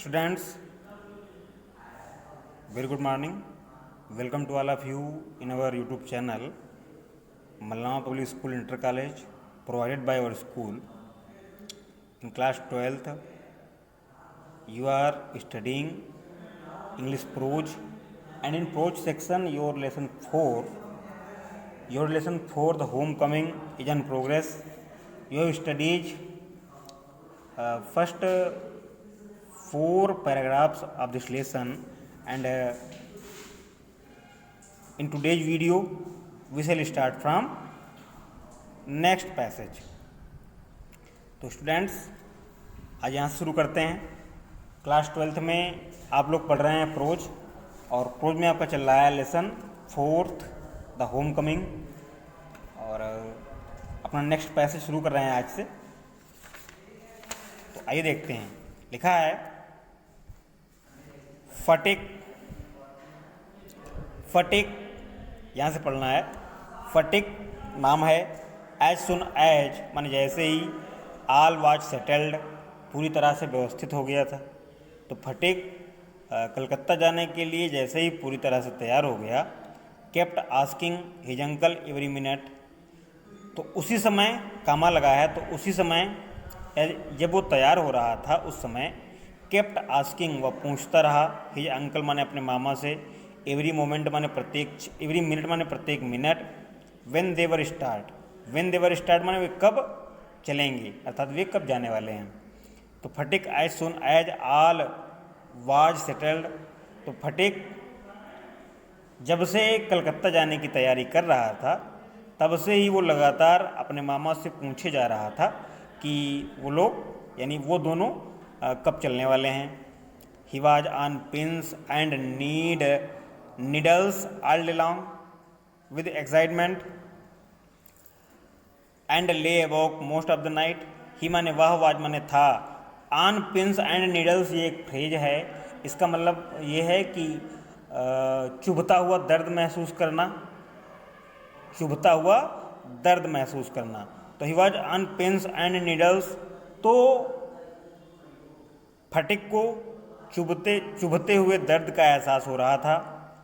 Students, very good morning. Welcome to all of you in our YouTube channel, Malnama Public School Inter College, provided by our school. In class 12th, you are studying English prose, and in prose section, your lesson 4, the homecoming is in progress. You have studied first 4 paragraphs of this lesson, and in today's video we shall start from next passage. तो students, आज यहाँ से शुरू करते हैं। Class 12th में आप लोग पढ़ रहे हैं प्रोज, और प्रोज में आपका चल रहा है lesson 4th the home coming, और अपना नेक्स्ट पैसेज शुरू कर रहे हैं आज से। तो आइए देखते हैं। लिखा है फटिक, यहाँ से पढ़ना है। फटिक नाम है। एज सुन एज माने जैसे ही, आल वाज सेटल्ड पूरी तरह से व्यवस्थित हो गया था। तो फटिक कलकत्ता जाने के लिए जैसे ही पूरी तरह से तैयार हो गया। Kept asking his uncle every minute, तो उसी समय कामा लगा है। तो उसी समय जब वो तैयार हो रहा था उस समय केप्ट आस्किंग, वह पूछता रहा, हिज अंकल माने अपने मामा से, एवरी मोमेंट माने प्रत्येक, एवरी मिनट माने प्रत्येक minute, when they were start माने वे कब चलेंगे, अर्थात वे कब जाने वाले हैं। तो Phatik as soon as all was settled, तो फटिक जब से कलकत्ता जाने की तैयारी कर रहा था तब से ही वो लगातार अपने मामा से पूछे जा रहा था कि वो लोग यानी वो दोनों कब चलने वाले हैं। ही was on pins and needles all along with excitement and ले अवॉक मोस्ट ऑफ द नाइट। ही माने वह, वाज माने था, ऑन पिंस एंड नीडल्स ये एक फ्रेज है। इसका मतलब ये है कि चुभता हुआ दर्द महसूस करना, चुभता हुआ दर्द महसूस करना। तो he was on pins and needles, तो फटिक को चुभते हुए दर्द का एहसास हो रहा था।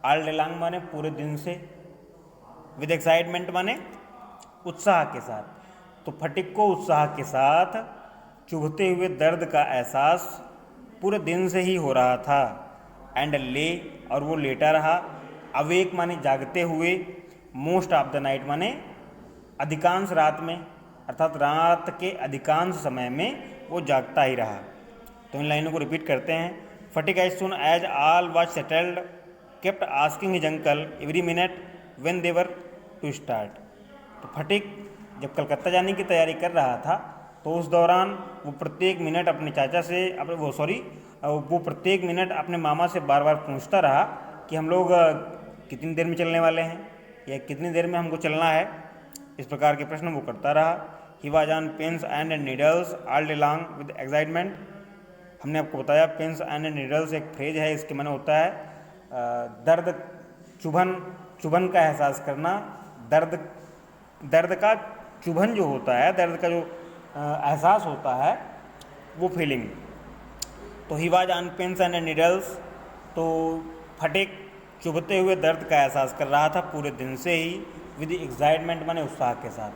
ऑल डे लॉन्ग माने पूरे दिन से, विद एक्साइटमेंट माने उत्साह के साथ। तो फटिक को उत्साह के साथ चुभते हुए दर्द का एहसास पूरे दिन से ही हो रहा था। एंड ले, और वो लेटा रहा। अवेक माने जागते हुए, मोस्ट ऑफ द नाइट माने अधिकांश रात में, अर्थात रात के अधिकांश समय में वो जागता ही रहा। तो इन लाइनों को रिपीट करते हैं। Phatik as soon as all was settled kept asking his uncle every minute when they were to start. तो फटिक जब कलकत्ता जाने की तैयारी कर रहा था तो उस दौरान वो प्रत्येक मिनट अपने चाचा से वो प्रत्येक मिनट अपने मामा से बार बार पूछता रहा कि हम लोग कितनी देर में चलने वाले हैं या कितनी देर में हमको चलना है। इस प्रकार के प्रश्न वो करता रहा। He was on pins and needles all day long with excitement. हमने आपको बताया पेन्स एंड नीडल्स एक फ्रेज है, इसके माने होता है दर्द, चुभन का एहसास करना। दर्द का चुभन जो होता है, दर्द का जो एहसास होता है, वो फीलिंग। तो he was on pins and needles, तो फटिक चुभते हुए दर्द का एहसास कर रहा था पूरे दिन से ही, विद एक्साइटमेंट माने उत्साह के साथ।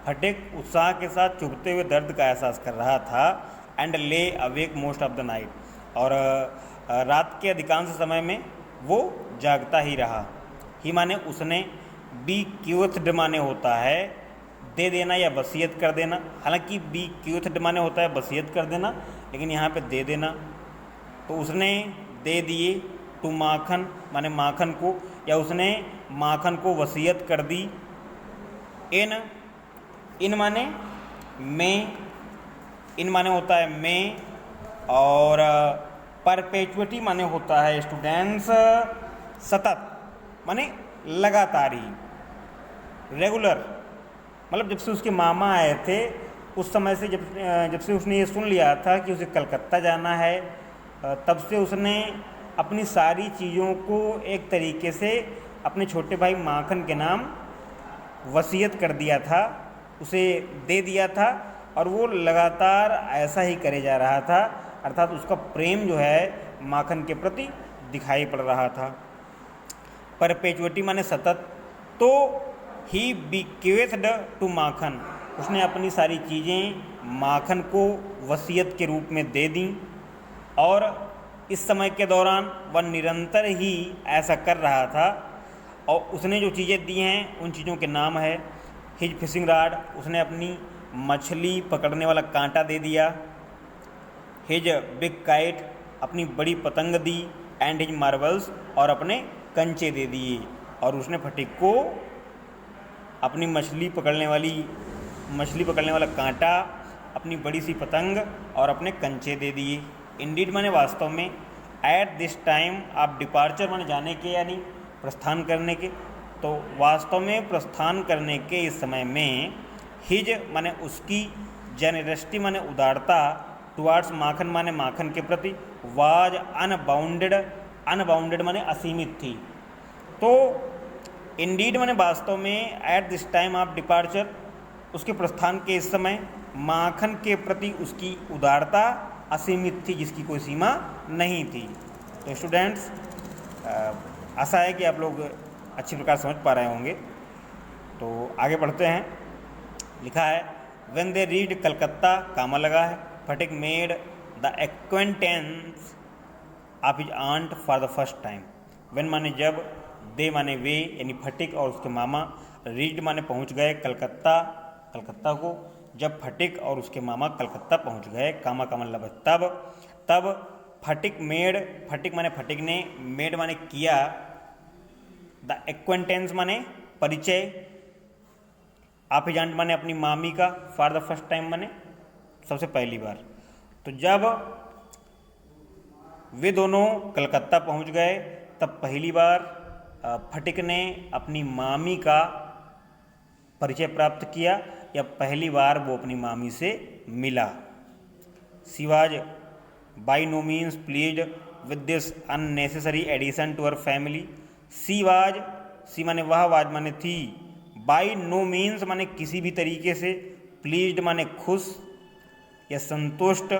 फटिक उत्साह के साथ चुभते हुए दर्द का एहसास कर रहा था। एंड ले awake most of the night, और रात के अधिकांश समय में वो जागता ही रहा। ही माने उसने, बी क्यूथड माने होता है दे देना या वसीयत कर देना। हालांकि बी क्यूथड माने होता है वसीयत कर देना, लेकिन यहाँ पे दे देना। तो उसने दे दिए, टू माखन माने माखन को, या उसने माखन को वसीयत कर दी। इन माने में, इन माने होता है में, और परपेचुअटी माने होता है स्टूडेंट्स सतत, माने लगातार ही, रेगुलर। मतलब जब से उसके मामा आए थे उस समय से, जब से उसने ये सुन लिया था कि उसे कलकत्ता जाना है, तब से उसने अपनी सारी चीज़ों को एक तरीके से अपने छोटे भाई माखन के नाम वसीयत कर दिया था, उसे दे दिया था। और वो लगातार ऐसा ही करे जा रहा था अर्थात उसका प्रेम जो है माखन के प्रति दिखाई पड़ रहा था। परपेचुअटी माने सतत, तो ही बिक्वेथड टू माखन, उसने अपनी सारी चीज़ें माखन को वसीयत के रूप में दे दी, और इस समय के दौरान वह निरंतर ही ऐसा कर रहा था। और उसने जो चीज़ें दी हैं उन चीज़ों के नाम है हिज फिशिंग राड, उसने अपनी मछली पकड़ने वाला कांटा दे दिया। हिज बिग काइट, अपनी बड़ी पतंग दी। एंड हिज मार्बल्स, और अपने कंचे दे दिए। और उसने फटिक को अपनी मछली पकड़ने वाला कांटा, अपनी बड़ी सी पतंग और अपने कंचे दे दिए। इंडीड माने वास्तव में, at this time of departure माने जाने के यानी प्रस्थान करने के, तो वास्तव में प्रस्थान करने के इस समय में हिज माने उसकी, जेनरसिटी माने उदारता, टुवार्ड्स माखन माने माखन के प्रति, वाज अनबाउंडेड, अनबाउंडेड माने असीमित थी। तो इंडीड माने वास्तव में, at this time of departure, उसके प्रस्थान के इस समय माखन के प्रति उसकी उदारता असीमित थी, जिसकी कोई सीमा नहीं थी। तो स्टूडेंट्स, आशा है कि आप लोग अच्छी प्रकार समझ पा रहे होंगे। तो आगे बढ़ते हैं। लिखा है when they reached Calcutta, comma लगा है, Phatik made the acquaintance of his aunt for the first time. When माने जब, दे माने वे यानी फटिक और उसके मामा, रीड माने पहुंच गए कलकत्ता को। जब फटिक और उसके मामा कलकत्ता पहुंच गए, कामा का मतलब तब फटिक मेड, फटिक माने फटिक ने, मेड माने किया, द एक्वेंटेंस माने परिचय, ऑफ हिज आंट माने अपनी मामी का, फॉर द फर्स्ट टाइम माने सबसे पहली बार। तो जब वे दोनों कलकत्ता पहुंच गए तब पहली बार फटिक ने अपनी मामी का परिचय प्राप्त किया, या पहली बार वो अपनी मामी से मिला। She was by no means pleased with this unnecessary addition to her family. She was, she माने वह, वाज माने थी, बाई नो मीन्स माने किसी भी तरीके से, प्लीज्ड माने खुश या संतुष्ट,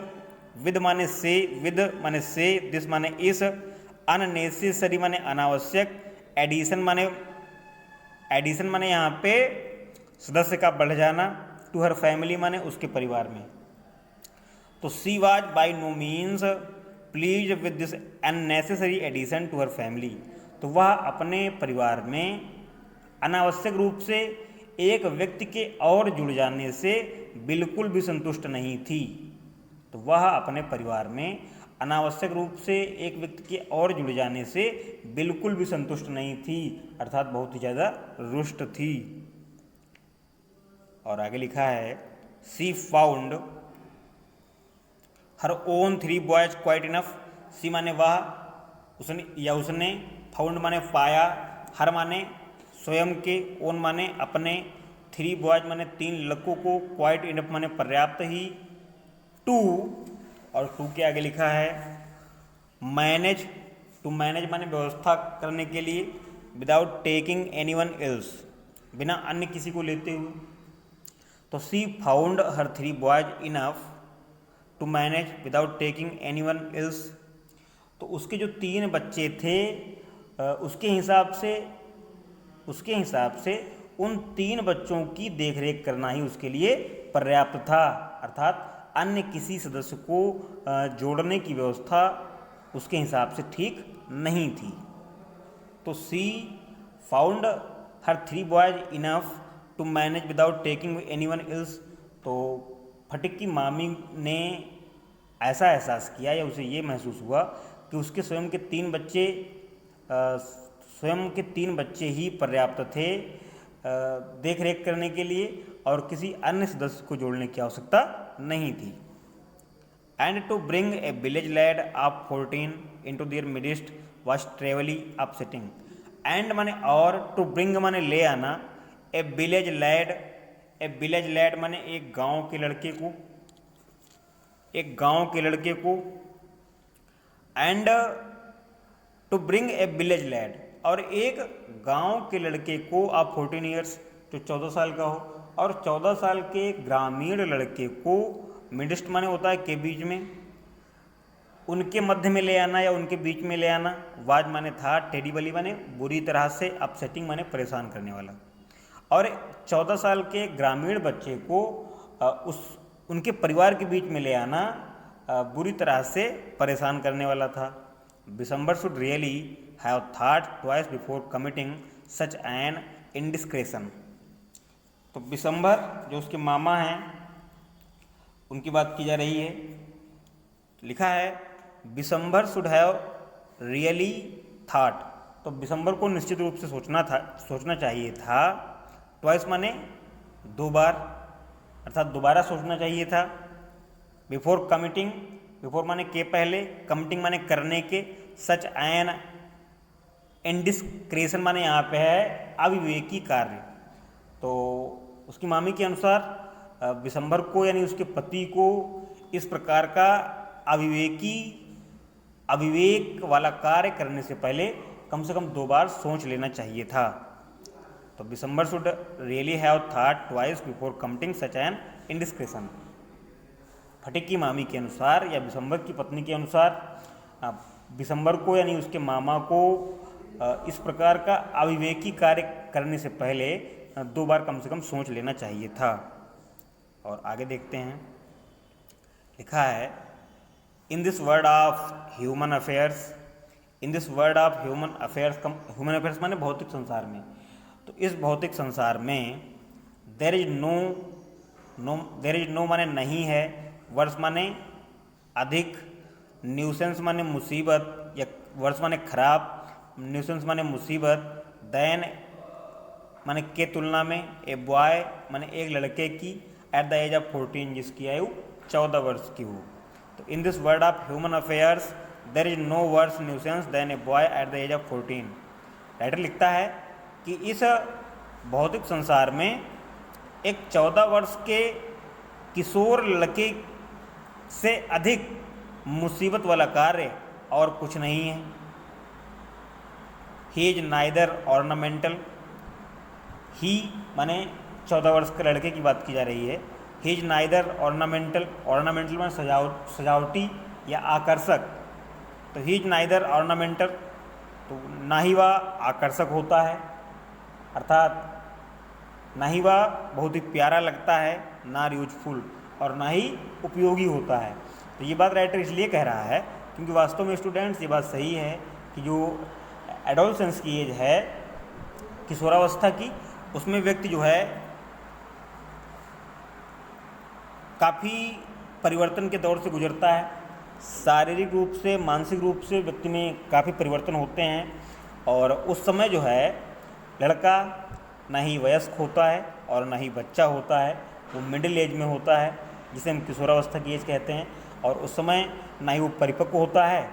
विद माने से, विद माने से, दिस माने इस, अननेसेसरी माने अनावश्यक, एडिशन माने यहाँ पे सदस्य का बढ़ जाना, टू हर फैमिली माने उसके परिवार में। तो she was by no means pleased with this unnecessary addition to her family, तो वह अपने परिवार में अनावश्यक रूप से एक व्यक्ति के और जुड़ जाने से बिल्कुल भी संतुष्ट नहीं थी। तो वह अपने परिवार में अनावश्यक रूप से एक व्यक्ति के और जुड़ जाने से बिल्कुल भी संतुष्ट नहीं थी, अर्थात बहुत ही ज़्यादा रुष्ट थी। और आगे लिखा है she found her own 3 boys quite enough. She माने वह, उसने या उसने, फाउंड माने पाया, हर माने स्वयं के, ओन माने अपने, 3 बॉयज माने 3 लड़कों को, क्वाइट इनफ माने पर्याप्त ही, टू, और टू के आगे लिखा है मैनेज, टू मैनेज माने व्यवस्था करने के लिए, विदाउट टेकिंग एनीवन एल्स, बिना अन्य किसी को लेते हुए। तो she found her 3 boys enough to manage without taking anyone else. तो उसके जो 3 बच्चे थे उसके हिसाब से उन 3 बच्चों की देखरेख करना ही उसके लिए पर्याप्त था, अर्थात अन्य किसी सदस्य को जोड़ने की व्यवस्था उसके हिसाब से ठीक नहीं थी। तो she found her 3 boys enough to manage without taking anyone else. तो फटिक की मामी ने ऐसा एहसास किया या उसे ये महसूस हुआ कि उसके स्वयं के 3 बच्चे ही पर्याप्त थे देख रेख करने के लिए, और किसी अन्य सदस्य को जोड़ने की आवश्यकता नहीं थी। And to bring a village lad of 14 into their midst was trebly upsetting. And माने और, टू ब्रिंग माने ले आना, ए विलेज लैड माने एक गांव के लड़के को, and to bring a village lad, और एक गांव के लड़के को आप 14 ईयर्स जो 14 साल का हो, और 14 साल के ग्रामीण लड़के को, मिडिस्ट माने होता है के बीच में, उनके मध्य में ले आना या उनके बीच में ले आना। वाज माने था, टेरिबली माने बुरी तरह से, अपसेटिंग माने परेशान करने वाला। और 14 साल के ग्रामीण बच्चे को उनके परिवार के बीच में ले आना बुरी तरह से परेशान करने वाला था। Bishambar should really have thought twice before committing such an indiscretion. तो बिशंबर जो उसके मामा हैं उनकी बात की जा रही है। लिखा है Bishambar should have really thought, तो बिशंबर को निश्चित रूप से सोचना चाहिए था। ट्वाइस माने 2 बार, अर्थात दोबारा सोचना चाहिए था। बिफोर कमिटिंग, बिफोर माने के पहले, कमिटिंग माने करने के, सच एन इंडिस्क्रेशन माने यहाँ पे है अविवेकी कार्य। तो उसकी मामी के अनुसार बिशंबर को यानी उसके पति को इस प्रकार का अविवेक वाला कार्य करने से पहले कम से कम 2 बार सोच लेना चाहिए था। तो Bishambar should really have thought twice before committing such an indiscretion. Phatik की मामी के अनुसार या बिशंबर की पत्नी के अनुसार बिशंबर को यानी उसके मामा को इस प्रकार का अविवेकी कार्य करने से पहले 2 बार कम से कम सोच लेना चाहिए था। और आगे देखते हैं, लिखा है इन this world of human affairs, in this world of human affairs माने भौतिक संसार में। तो इस भौतिक संसार में देर इज नो माने नहीं है, वर्ष माने अधिक, न्यूसेंस माने मुसीबत या वर्ष माने खराब, न्यूसेंस माने मुसीबत, देन माने के तुलना में, ए बॉय माने एक लड़के की, एट द एज ऑफ 14 जिसकी आयु 14 वर्ष की हो। तो in this world of human affairs there is no worse nuisance than a boy at the age of 14। Writer लिखता है कि इस भौतिक संसार में एक 14 वर्ष के किशोर लड़के से अधिक मुसीबत वाला कार्य और कुछ नहीं है। ही इज नाइदर ऑर्नामेंटल, ही माने 14 वर्ष के लड़के की बात की जा रही है। He is neither ornamental, ornamental माने सजावटी या आकर्षक। तो ही इज नाइदर ऑर्नामेंटल, तो ना ही वह आकर्षक होता है, अर्थात ना ही वह बहुत ही प्यारा लगता है, ना यूजफुल, और ना ही उपयोगी होता है। तो ये बात राइटर इसलिए कह रहा है क्योंकि वास्तव में स्टूडेंट्स ये बात सही है कि जो एडोलसेंस की एज है, किशोरावस्था की, उसमें व्यक्ति जो है काफ़ी परिवर्तन के दौर से गुजरता है। शारीरिक रूप से, मानसिक रूप से व्यक्ति में काफ़ी परिवर्तन होते हैं। और उस समय जो है लड़का ना ही वयस्क होता है और ना ही बच्चा होता है, वो मिडिल एज में होता है जिसे हम किशोरावस्था की एज कहते हैं। और उस समय ना ही वो परिपक्व होता है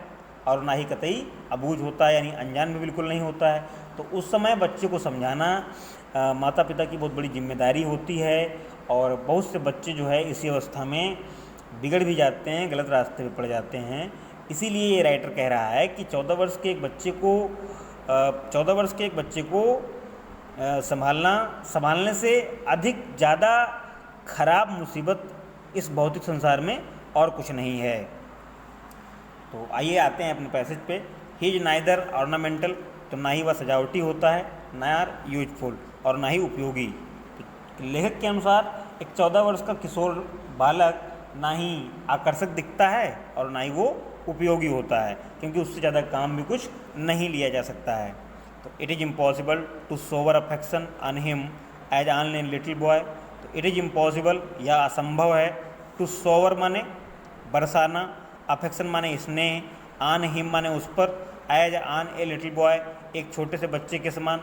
और ना ही कतई अबूझ होता है, यानी अनजान भी बिल्कुल नहीं होता है। तो उस समय बच्चे को समझाना माता पिता की बहुत बड़ी जिम्मेदारी होती है। और बहुत से बच्चे जो है इसी अवस्था में बिगड़ भी जाते हैं, गलत रास्ते पे पड़ जाते हैं। इसीलिए ये राइटर कह रहा है कि 14 वर्ष के एक बच्चे को संभालने से अधिक ज़्यादा खराब मुसीबत इस भौतिक संसार में और कुछ नहीं है। तो आइए आते हैं अपने पैसेज पे। ही इज नाइदर ऑर्नामेंटल, तो ना ही वह सजावटी होता है, ना यूजफुल, और ना ही उपयोगी। तो लेखक के अनुसार एक 14 वर्ष का किशोर बालक ना ही आकर्षक दिखता है और ना ही वो उपयोगी होता है, क्योंकि उससे ज़्यादा काम भी कुछ नहीं लिया जा सकता है। तो it is impossible to shower affection on him as on a little boy. तो इट इज़ इम्पॉसिबल, यह असंभव है, टू सोवर माने बरसाना, अफेक्शन माने स्नेह, ऑन हिम माने उस पर, as on a little boy एक छोटे से बच्चे के समान।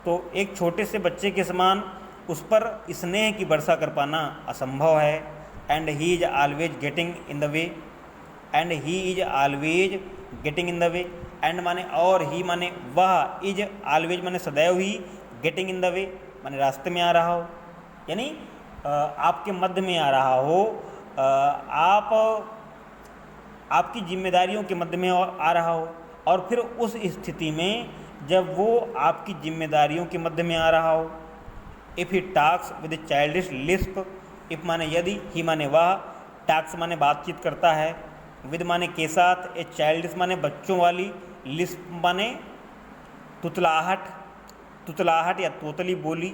तो एक छोटे से बच्चे के समान उस पर स्नेह की वर्षा कर पाना असंभव है। And he is always getting in the way, and he is always getting in the way, and माने और, ही माने वह, इज ऑलवेज माने सदैव ही, गेटिंग इन द वे माने रास्ते में आ रहा हो, यानी आपके मध्य में आ रहा हो, आपकी जिम्मेदारियों के मध्य में आ रहा हो। और फिर उस स्थिति में जब वो आपकी जिम्मेदारियों के मध्य में आ रहा हो, if he talks with A childish Lisp, if माने यदि, ही माने वह, टॉक्स माने बातचीत करता है विद माने के साथ, ए चाइल्डिश माने बच्चों वाली, लिस्प माने तुतलाहट, तुतलाहट या तोतली बोली।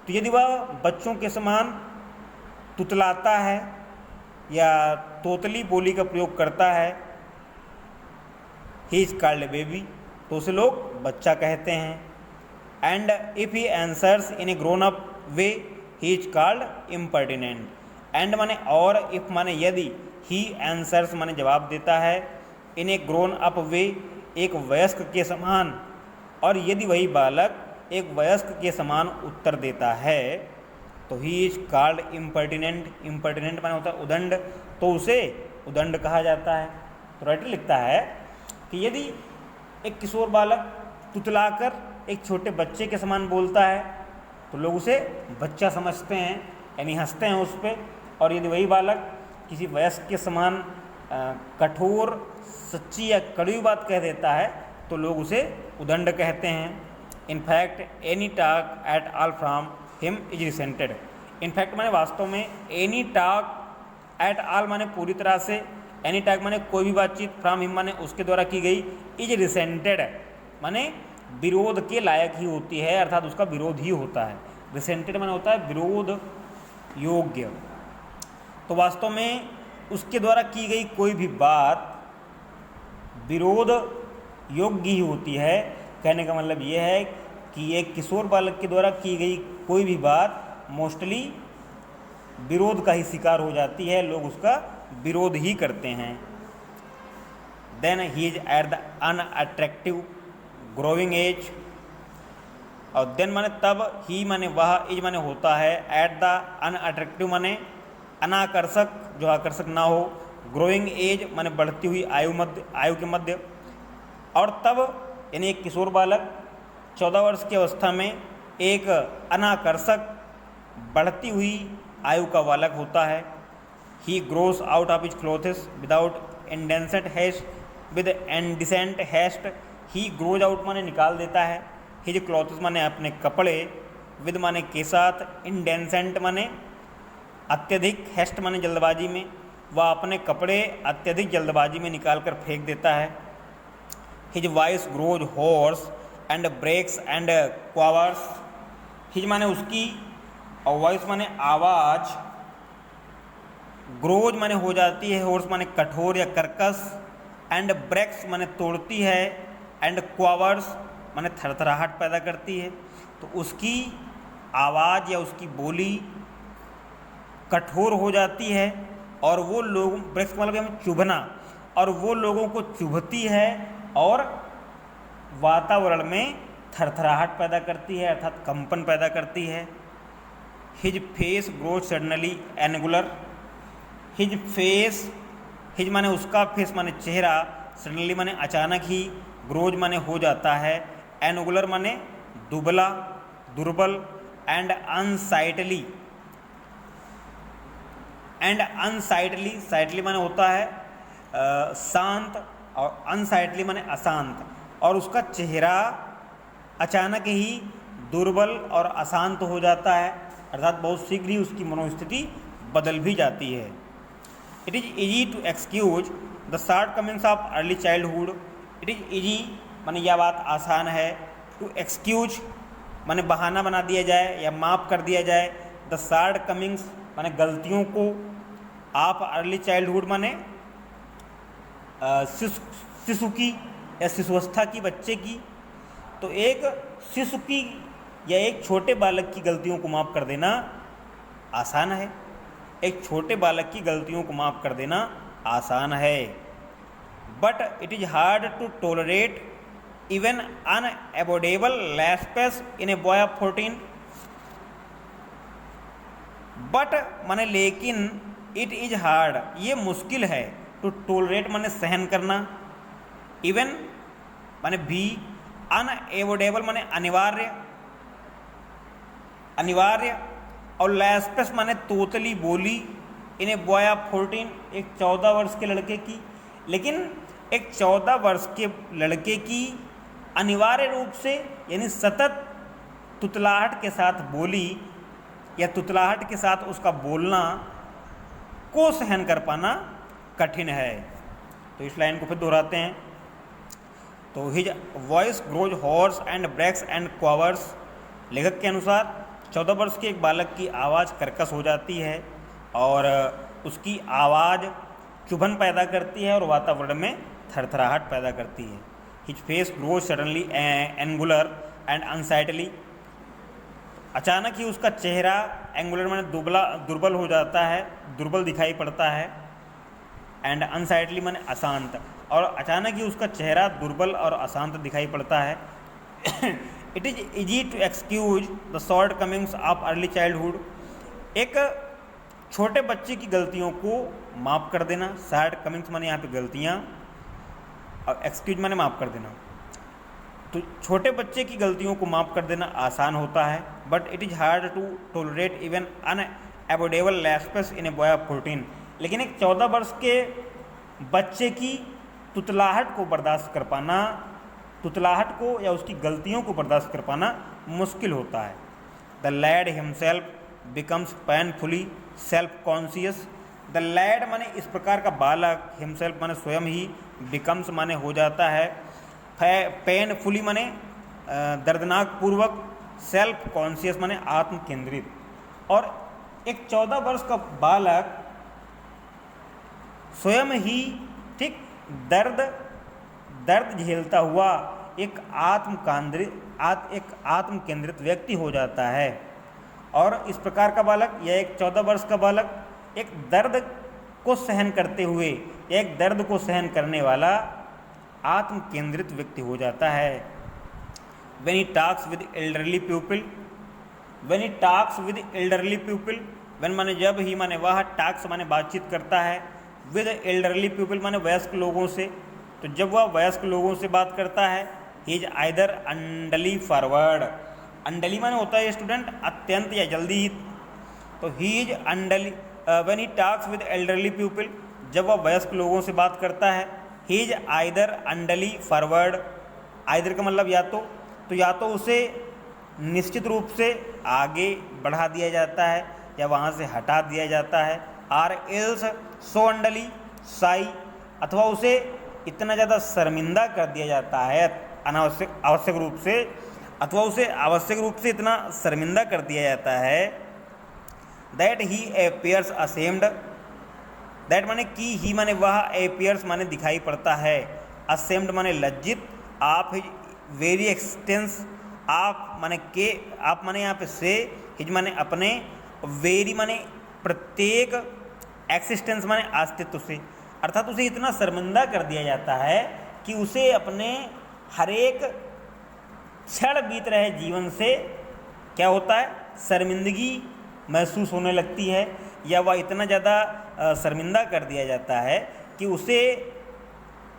तो यदि वह बच्चों के समान तुतलाता है या तोतली बोली का प्रयोग करता है, ही इज कॉल्ड बेबी, तो उसे लोग बच्चा कहते हैं। And if he answers in A grown up way, he is called impertinent. And माने और, इफ माने यदि, ही आंसर्स माने जवाब देता है, इन ए ग्रोन अप वे एक वयस्क के समान, और यदि वही बालक एक वयस्क के समान उत्तर देता है तो he is called impertinent. Impertinent माने होता है उदंड, तो उसे उदंड कहा जाता है। तो राइटर लिखता है कि यदि एक किशोर बालक तुतलाकर एक छोटे बच्चे के समान बोलता है तो लोग उसे बच्चा समझते हैं, यानी हंसते हैं उस पर। और यदि वही बालक किसी वयस्क के समान कठोर, सच्ची या कड़वी बात कह देता है तो लोग उसे उदंड कहते हैं। In fact any talk at all from him is resented. In fact माने वास्तव में, एनी टॉक एट ऑल माने पूरी तरह से, एनी टॉक माने कोई भी बातचीत, फ्रॉम हिम माने उसके द्वारा की गई, इज रिसेंटेड माने विरोध के लायक ही होती है, अर्थात उसका विरोध ही होता है। रिसेंटेड माने होता है विरोध योग्य। तो वास्तव में उसके द्वारा की गई कोई भी बात विरोध योग्य ही होती है। कहने का मतलब यह है कि एक किशोर बालक के द्वारा की गई कोई भी बात मोस्टली विरोध का ही शिकार हो जाती है, लोग उसका विरोध ही करते हैं। Then he is at the unattractive growing age, और देन माने तब, ही माने वह, इज माने होता है, एट द अनअट्रैक्टिव माने अनाकर्षक, जो आकर्षक ना हो, ग्रोइंग एज माने बढ़ती हुई आयु के मध्य। और तब यानी एक किशोर बालक 14 वर्ष की अवस्था में एक अनाकर्षक बढ़ती हुई आयु का बालक होता है। He grows out of his clothes without indecent haste, with indecent haste. He grows out माने निकाल देता है, हिज क्लॉथ्स माने अपने कपड़े, विद माने के साथ, इंडेंसेंट माने अत्यधिक, हेस्ट माने जल्दबाजी में, वह अपने कपड़े अत्यधिक जल्दबाजी में निकाल कर फेंक देता है। His voice grows hoarse and breaks and quavers. His माने उसकी, और वॉइस माने आवाज़, ग्रोज माने हो जाती है, हॉर्स माने कठोर या कर्कश, एंड ब्रेक्स माने तोड़ती है, एंड क्वावर्स माने थरथराहट पैदा करती है। तो उसकी आवाज़ या उसकी बोली कठोर हो जाती है, और वो लोग, ब्रेक्स मतलब हमें चुभना, और वो लोगों को चुभती है और वातावरण में थरथराहट पैदा करती है, अर्थात कंपन पैदा करती है। His face grows suddenly angular. His face, his माने उसका, फेस माने चेहरा, सडनली माने अचानक ही, ग्रोज माने हो जाता है, एंगुलर माने दुबला, दुर्बल, एंड अनसाइटली, एंड अनसाइटली, साइटली माने होता है शांत, और अनसाइटली माने अशांत, और उसका चेहरा अचानक ही दुर्बल और अशांत हो जाता है, अर्थात बहुत शीघ्र ही उसकी मनोस्थिति बदल भी जाती है। It is easy to excuse the shortcomings of early childhood. It is easy माने यह बात आसान है, टू एक्सक्यूज माने बहाना बना दिया जाए या माफ़ कर दिया जाए, द शॉर्ट कमिंग्स माने गलतियों को, आप अर्ली चाइल्डहुड माने शिशु की या शिशुवस्था की, बच्चे की। तो एक शिशु की या एक छोटे बालक की गलतियों को माफ़ कर देना आसान है, एक छोटे बालक की गलतियों को माफ़ कर देना आसान है। But it is hard to tolerate even unavoidable lapses in a boy of 14। But माने लेकिन, इट इज़ हार्ड ये मुश्किल है, टू टॉलरेट माने सहन करना, इवन माने भी, अनएवोडेबल माने अनिवार्य, अनिवार्य, और लैस्पेस माने तोतली बोली, इन्हें बॉय ऑफ 14 एक 14 वर्ष के लड़के की। लेकिन एक 14 वर्ष के लड़के की अनिवार्य रूप से यानी सतत तुतलाहट के साथ बोली या तुतलाहट के साथ उसका बोलना को सहन कर पाना कठिन है। तो इस लाइन को फिर दोहराते हैं। तो his voice grows hoarse and breaks and quavers, लेखक के अनुसार 14 वर्ष के एक बालक की आवाज़ कर्कश हो जाती है और उसकी आवाज़ चुभन पैदा करती है और वातावरण में थरथराहट पैदा करती है। His face grows suddenly angular and unsightly, अचानक ही उसका चेहरा एंगुलर माने दुर्बल हो जाता है, दुर्बल दिखाई पड़ता है। एंड अनसाइटली माने अशांत, और अचानक ही उसका चेहरा दुर्बल और अशांत दिखाई पड़ता है। It is easy to excuse the shortcomings of early childhood, एक छोटे बच्चे की गलतियों को माफ़ कर देना। शॉर्ट कमिंग्स माने यहाँ पे गलतियाँ और एक्सक्यूज माने माफ़ कर देना। तो छोटे बच्चे की गलतियों को माफ़ कर देना आसान होता है, but it is hard to tolerate even unavoidable lapses in a boy of 14, लेकिन एक 14 वर्ष के बच्चे की तुतलाहट को बर्दाश्त कर पाना, तुतलाहट को या उसकी गलतियों को बर्दाश्त कर पाना मुश्किल होता है। The lad himself becomes painfully self conscious, the lad माने इस प्रकार का बालक, हिमसेल्फ माने स्वयं ही, बिकम्स माने हो जाता है, पेनफुली माने दर्दनाक पूर्वक, सेल्फ कॉन्शियस माने आत्म केंद्रित। और एक 14 वर्ष का बालक स्वयं ही ठीक दर्द झेलता हुआ एक आत्म केंद्रित व्यक्ति हो जाता है। और इस प्रकार का बालक या एक 14 वर्ष का बालक एक दर्द को सहन करते हुए, एक दर्द को सहन करने वाला आत्म केंद्रित व्यक्ति हो जाता है। When he talks with elderly people, when he talks with elderly people, when माने जब ही माने वह, talks माने बातचीत करता है, with elderly people माने वयस्क लोगों से, तो जब वह वयस्क लोगों से बात करता है, he is either unduly forward, अंडली माने होता है स्टूडेंट अत्यंत या जल्दी ही, तो he is unduly, when he talks with elderly people, जब वह वयस्क लोगों से बात करता है, he is either unduly forward, either का मतलब या तो उसे निश्चित रूप से आगे बढ़ा दिया जाता है या वहाँ से हटा दिया जाता है, आर एल्स सो अंडली साई, अथवा उसे इतना ज़्यादा शर्मिंदा कर दिया जाता है आवश्यक रूप से, अथवा उसे आवश्यक रूप से इतना शर्मिंदा कर दिया जाता है that he appears ashamed, that माने कि ही माने वह, एपियर्स माने दिखाई पड़ता है, असेम्ड माने लज्जित, आप वेरी एक्सटेंस, आप माने यहाँ पे से, हिज माने अपने, वेरी माने प्रत्येक, एक्सिस्टेंस माने अस्तित्व से, अर्थात उसे इतना शर्मिंदा कर दिया जाता है कि उसे अपने हर एक क्षण बीत रहे जीवन से क्या होता है, शर्मिंदगी महसूस होने लगती है, या वह इतना ज़्यादा शर्मिंदा कर दिया जाता है कि उसे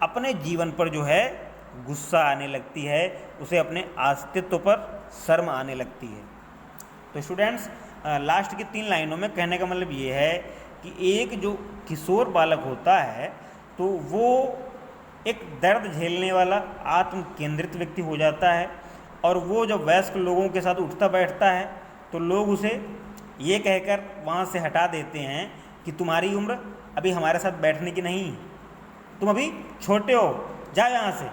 अपने जीवन पर जो है गुस्सा आने लगती है, उसे अपने अस्तित्व पर शर्म आने लगती है। तो स्टूडेंट्स, लास्ट की 3 लाइनों में कहने का मतलब ये है कि एक जो किशोर बालक होता है तो वो एक दर्द झेलने वाला आत्म केंद्रित व्यक्ति हो जाता है, और वो जब वयस्क लोगों के साथ उठता बैठता है तो लोग उसे ये कहकर वहाँ से हटा देते हैं कि तुम्हारी उम्र अभी हमारे साथ बैठने की नहीं, तुम अभी छोटे हो, जाओ यहाँ से,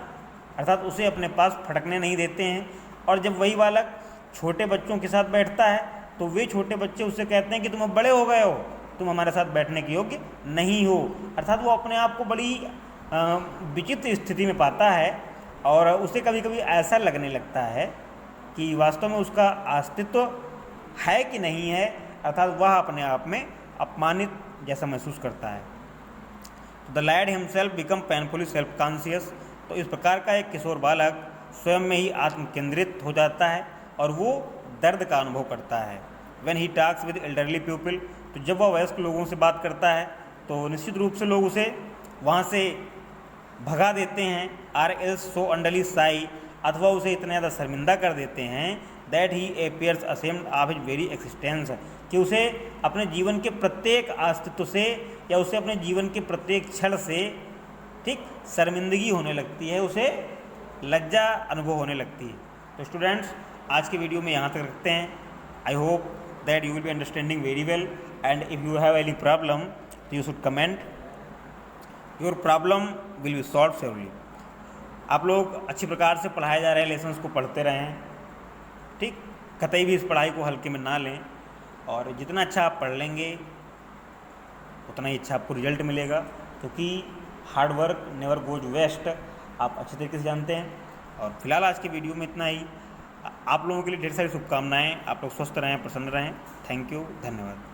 अर्थात उसे अपने पास फटकने नहीं देते हैं। और जब वही बालक छोटे बच्चों के साथ बैठता है तो वे छोटे बच्चे उससे कहते हैं कि तुम अब बड़े हो गए हो, तुम हमारे साथ बैठने के योग्य नहीं हो, अर्थात वो अपने आप को बड़ी विचित्र स्थिति में पाता है और उसे कभी कभी ऐसा लगने लगता है कि वास्तव में उसका अस्तित्व है कि नहीं है, अर्थात वह अपने आप में अपमानित जैसा महसूस करता है। The lad himself become painfully self conscious, तो इस प्रकार का एक किशोर बालक स्वयं में ही आत्म केंद्रित हो जाता है और वो दर्द का अनुभव करता है। When he talks with elderly people, तो जब वह वयस्क लोगों से बात करता है तो निश्चित रूप से लोग उसे वहाँ से भगा देते हैं, आर एल्स सो अंडली साई, अथवा उसे इतना ज़्यादा शर्मिंदा कर देते हैं that he appears ashamed of his very existence, कि उसे अपने जीवन के प्रत्येक अस्तित्व से या उसे अपने जीवन के प्रत्येक क्षण से ठीक शर्मिंदगी होने लगती है, उसे लज्जा अनुभव होने लगती है। तो स्टूडेंट्स, आज के वीडियो में यहाँ तक रखते हैं। I hope that you will be understanding very well, and if you have any problem तो you should comment your problem will be solved surely. आप लोग अच्छी प्रकार से पढ़ाए जा रहे हैं, लेसन्स को पढ़ते रहें, ठीक, कतई भी इस पढ़ाई को हल्के में ना लें, और जितना अच्छा आप पढ़ लेंगे उतना ही अच्छा आपको रिजल्ट मिलेगा, क्योंकि hard work never goes waste, आप अच्छे तरीके से जानते हैं। और फिलहाल आज के वीडियो में इतना ही। आप लोगों के लिए ढेर सारी शुभकामनाएं, आप लोग स्वस्थ रहें, प्रसन्न रहें। थैंक यू, धन्यवाद।